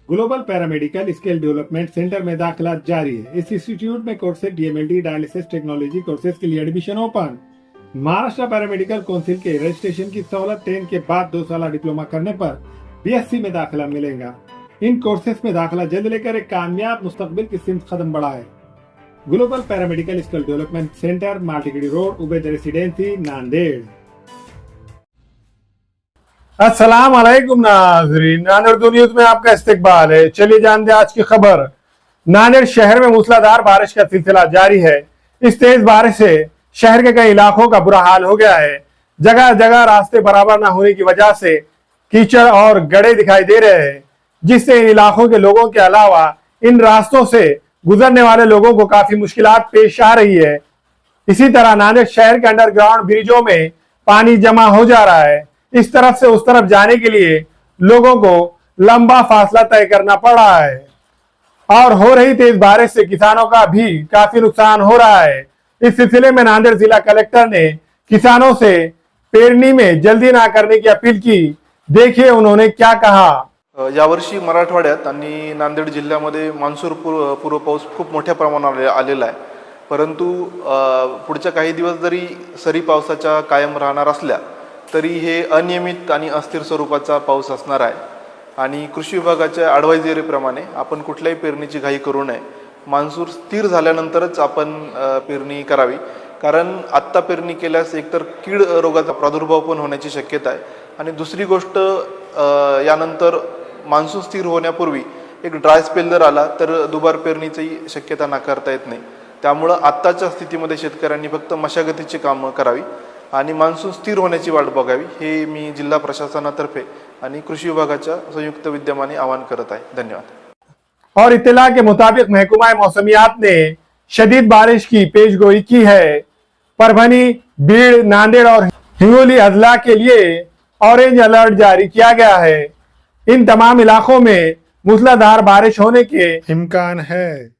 Global paramedical skill development centre में दाखिला जारी है। इस इंस्टीट्यूट में courses DMLT dialysis technology courses के लिए admission open. Maharashtra paramedical council के रजिस्ट्रेशन की सहूलत 10 के बाद 2 साल डिप्लोमा करने पर बीएससी में दाखिला मिलेगा। इन कोर्सेज में दाखिला जल्द लेकर एक कामयाब मुस्तकबिल की सिमत कदम बढ़ाए। Global paramedical skill development centre, Maltigiri road, Ubaid residency, Nanded. अस्सलाम वालेकुम नाज़रीन, नांदेड़ 2 न्यूज़ में आपका इस्तकबाल है। चलिए जानते हैं आज की खबर। नांदेड़ शहर में मूसलाधार बारिश का सिलसिला जारी है। इस तेज बारिश से शहर के कई इलाकों का बुरा हाल हो गया है। जगह जगह रास्ते बराबर न होने की वजह से कीचड़ और गड्ढे दिखाई दे रहे हैं, जिससे इन इलाकों के लोगों के अलावा इन रास्तों से गुजरने वाले लोगों को काफी मुश्किलात पेश आ रही है। इसी तरह नांदेड़ शहर के अंडरग्राउंड ब्रिजों में पानी जमा हो जा रहा है। इस तरफ से उस तरफ जाने के लिए लोगों को लंबा फासला तय करना पड़ रहा है और हो रही तेज बारिश से किसानों का भी काफी नुकसान हो रहा है। इस सिलसिले में नांदेड़ जिला कलेक्टर ने किसानों से पेरणी में जल्दी ना करने की अपील की। देखिए उन्होंने क्या कहा। यावर्षी मराठवाड्यात आणि नांदेड जिल्ह्यामध्ये मान्सून पूर्व पाऊस खूप मोठ्या प्रमाणावर आलेला आहे, परंतु पुढच्या काही दिवस जरी सरी पावसाच्या कायम राहणार असल्या तरी हे अनियमित आणि अस्थिर स्वरूपाचा पाऊस असणार आहे आणि कृषी विभागाच्या ॲडवायझरीप्रमाणे आपण कुठल्याही पेरणीची घाई करू नये। मान्सून स्थिर झाल्यानंतरच आपण पेरणी करावी, कारण आत्ता पेरणी केल्यास एकतर कीड रोगाचा प्रादुर्भाव पण होण्याची शक्यता आहे आणि दुसरी गोष्ट यानंतर मान्सून स्थिर होण्यापूर्वी एक ड्राय स्पेल जर आला तर दुबार पेरणीची शक्यता नाकारता येत नाही। त्यामुळे आत्ताच्या स्थितीमध्ये शेतकऱ्यांनी फक्त मशागतीची कामं करावी आणि मान्सून स्थिर होण्याची वाट बघावी, हे मी जिल्हा प्रशासनातर्फे आणि कृषी विभागाच्या संयुक्त विद्यमाने आवाहन करत आहे। धन्यवाद। और इत्तला के मुताबिक महकमा मौसमियात ने शदीद बारिश की पेशगोई की है। परभनी, बीड़, नांदेड़ और हिंगोली अजला के लिए ऑरेंज अलर्ट जारी किया गया है। इन तमाम इलाकों में मूसलाधार बारिश होने के इम्कान है।